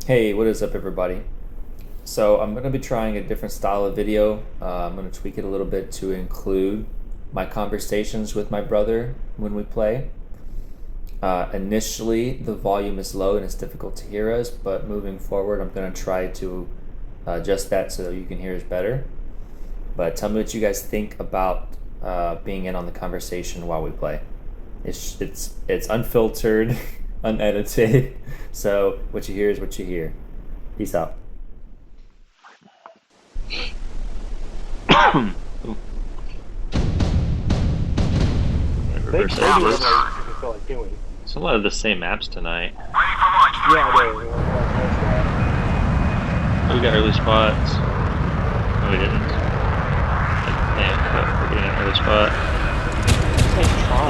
Hey, what is up, everybody? So, I'm going to be trying a different style of video. I'm going to tweak it a little bit to include my conversations with my brother when we play. Initially, the volume is low and it's difficult to hear us, but moving forward, I'm going to try to adjust that so you can hear us better. But tell me what you guys think about being in on the conversation while we play. It's unfiltered, unedited. So what you hear is what you hear. Peace out. They Reverse do edges. whatever you feel like doing. It's a lot of the same maps tonight. Yeah, they do. Oh, we got early spots. No, we didn't. Damn, but we're getting an early spot.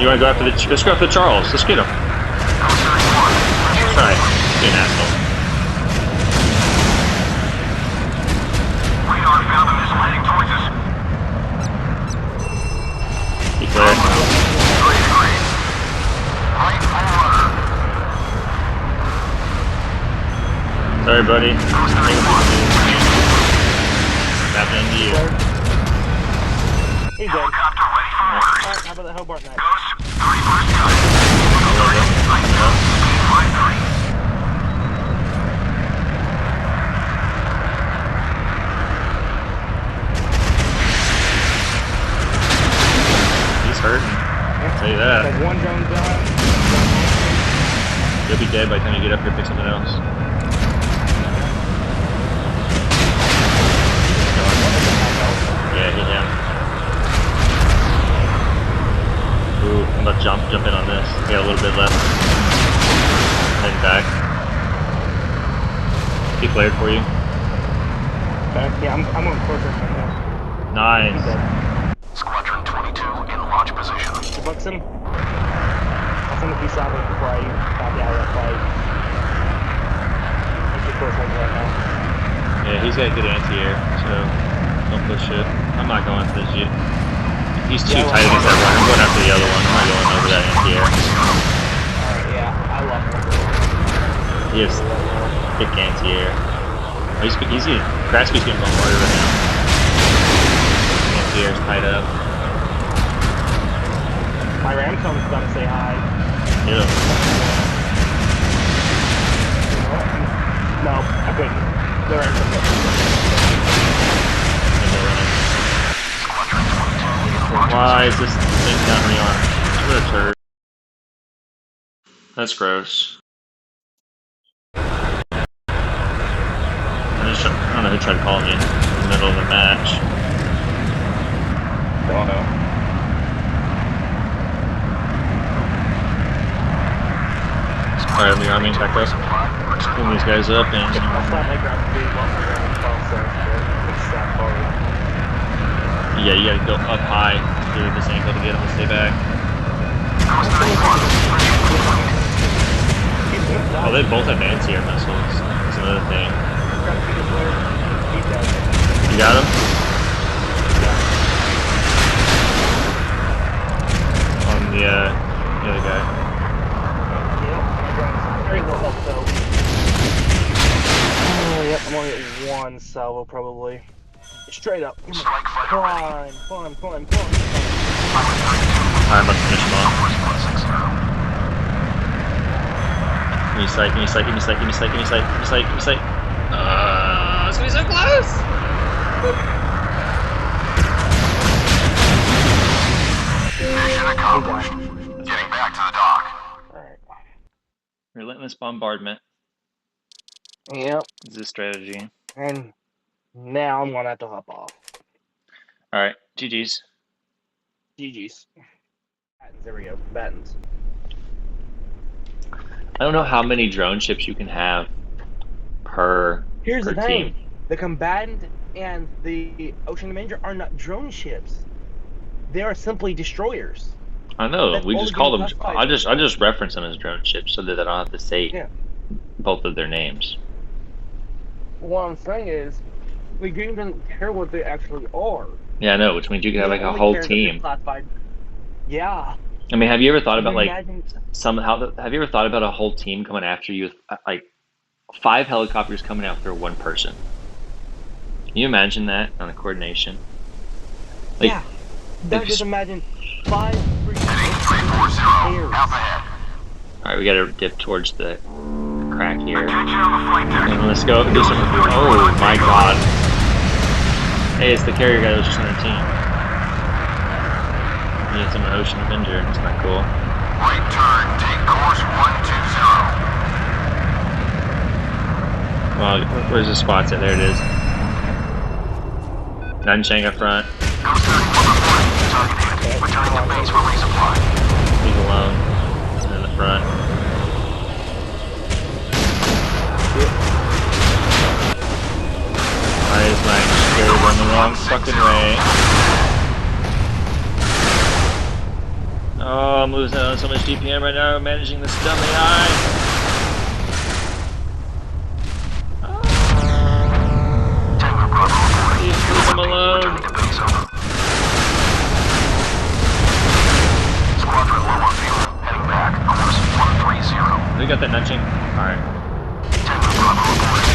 You want to go after the? Let's go after Charles. Let's get him. Try. Be an asshole. Radar found him is heading towards us. Be clear. Right over. Sorry, buddy. Happening to you. He's dead. Helicopter ready for orders. Alright, how about the Hobart knife? Ghost, 31st cut. Coming up. Speed 53. He's hurting. I'll tell you that. Like one drone down. You'll be dead by the time you get up here. Pick something else. Yeah, hit him. Ooh, I'm about to jump in on this. We got a little bit left. Heading back. He flared for you. Okay, yeah, I'm going closer right now. He's Nice. dead. Squadron 22 in launch position. You bucks him? I'll send a piece out before I stop the outlet fight. He's just close range right now. Yeah, he's got good anti-air, so don't push it. I'm not going for this yet. He's too tight against that one. I'm going after the other one. I'm not going over that anti-air. Alright, yeah, I love him. He has thick anti-air. Oh, he's getting, Kratzky's getting bombarded right now. Anti-air's tied up. My Ramcone's gonna say hi. Hit him. No, I couldn't. The Ramcone. Squadron 22 in launch Why is this thing down rearmed? What a turd. That's gross. I don't know who tried to call me in the middle of the match. Don't know. Alright, the army back up. Clean these guys up and I'll slap my ground speed while my ground is also it's that hard. yeah, you gotta go up high to this angle to get them to stay back. Oh, they both have anti-air missiles. That's another thing. You got him? On the other guy. Very low health though. Oh, yep, I'm only at one salvo probably. Straight up. Climb. Alright, I'm about to finish him off. Give me sight, give me sight, give me sight, give me sight, give me sight, give me sight, give me sight. It's gonna be so close! Mission accomplished. Getting back to the dock. Alright. Relentless bombardment Yep. is the strategy. And now I'm gonna have to hop off. Alright, GG's. GG's. Battens, there we go. Battens. I don't know how many drone ships you can have per Here's per the thing. team. The combatant and the ocean commander are not drone ships. They are simply destroyers. I know, That's we all just the call game them. classifies. I just reference them as drone ships so that I don't have to say Yeah. both of their names. What I'm saying is, the game doesn't care what they actually are. Yeah, I know, which means you can have like They a only whole care that they're team. classified. Yeah. I mean, have you ever thought Can you about like imagine? have you ever thought about a whole team coming after you with like 5 helicopters coming after 1 person. Can you imagine that on the coordination? Like, Yeah. Now like, just imagine 5 freaking Heading 340, pairs. up ahead. Alright, we gotta dip towards the crack here. Attention on the flight deck. And let's go do some. Oh my god. Hey, it's the carrier guy that was just on our team. He had some Ocean Avenger. That's not cool. Right turn, take course 120. Well, where's the spots at? There it is. Nanchang up front. Go 31 target hit. Returning to base for resupply. He's alone. And in the front. Why is my carrier going the wrong fucking way? Oh, I'm losing out on so much DPM right now. I'm managing this dumb AI. Tango Bravo reporting. Please leave him alone. Returning to base over. Squadron low on fuel. Heading back. Course 130. We got that nudging. Alright. Tango Bravo reporting.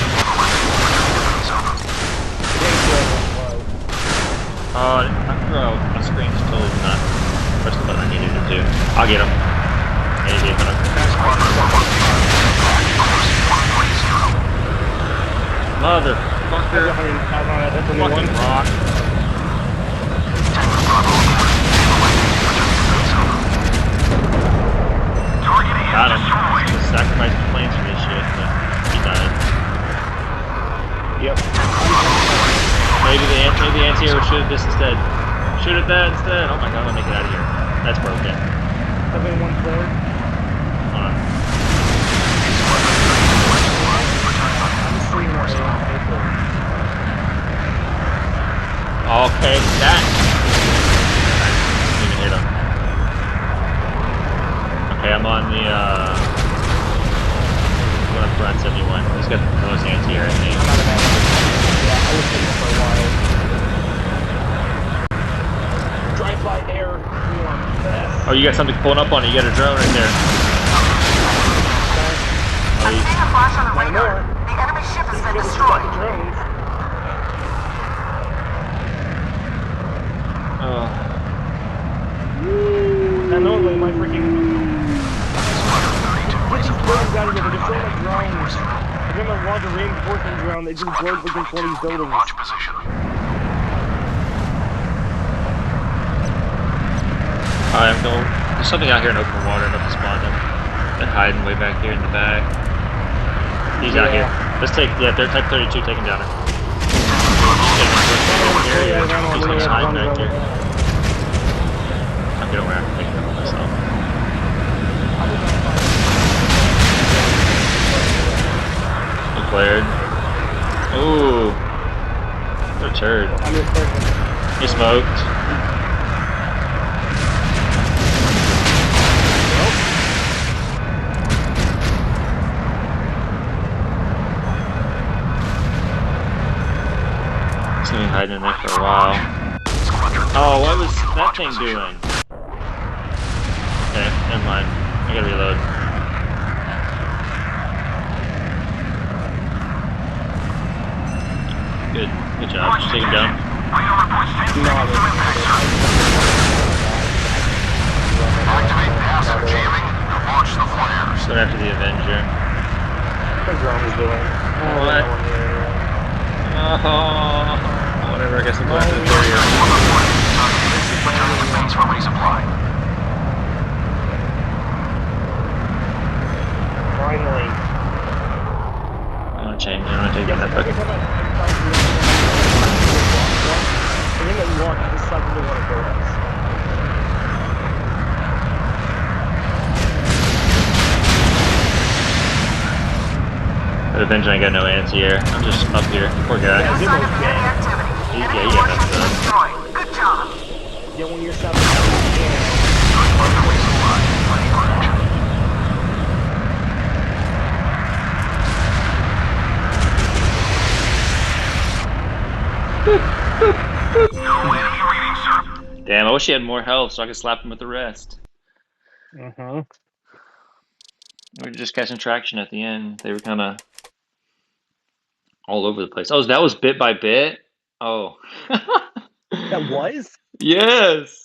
Returning to base over. Oh, my screen's totally not pressed the button I needed it to. I'll get him. Maybe, but I'm... Squadron low on fuel. Heading back. Course 130. Motherfucker. That's a new Fucking one. rock. Tango Bravo reporting. Returning to base over. Target is Got him. destroyed. Just sacrificed the planes for this shit, but he died. Yep. Maybe the anti-hero shoot at this instead. Shoot at that instead. Oh my god, I'll make it out of here. That's broken. 714. Hold on. I'm seeing where they are. Okay, that. Didn't even hit him. Okay, I'm on the one up front 71. He's got the most anti-air, I think. Yeah, I was thinking for a while. Drive-by air. Yes. Oh, you got something pulling up on you. You got a drone right there. Oh, I'm seeing a flash on the Not radar. more. The enemy ship has been Get the destroyed. drones. Now normally my freaking get these drones out of here, they're destroying my drones. If I'm gonna launch a reinforcement drone, they just blow freaking 20 buildings. Launch position. Alright, I'm going. There's something out here in open water enough to spawn them. They're hiding way back here in the back. He's out here. Let's take, yeah, they're type 32, take him down. He's just hiding back here. Okay, don't worry, I can take him myself. Declared. Ooh. What a turd. I'm just thinking. He smoked. He's been hiding in there for a while. Oh, what was that thing doing? Okay, never mind. I gotta reload. Good job. Just take him down. Activate passive jamming and launch the flares. Going after the Avenger. What drone is doing? What? Oh, whatever. I guess I'm going after the carrier. Returning to base for resupply. Finally. I'm gonna change. I'm gonna take that back. Every time I think I launch, I decide to want to go else. But Avenger ain't got no anti-air. I'm just up here. Poor guy. No sign of enemy activity. Yeah, Enemy you got warships that destroyed. Good job. Yeah, when you're south Under resupply. Ready for action. No enemy reading, sir. Damn, I wish he had more health so I could slap him with the rest. Mm-hmm. We were just catching traction at the end. They were kind of all over the place. Oh, that was bit by bit? Oh. That was? Yes.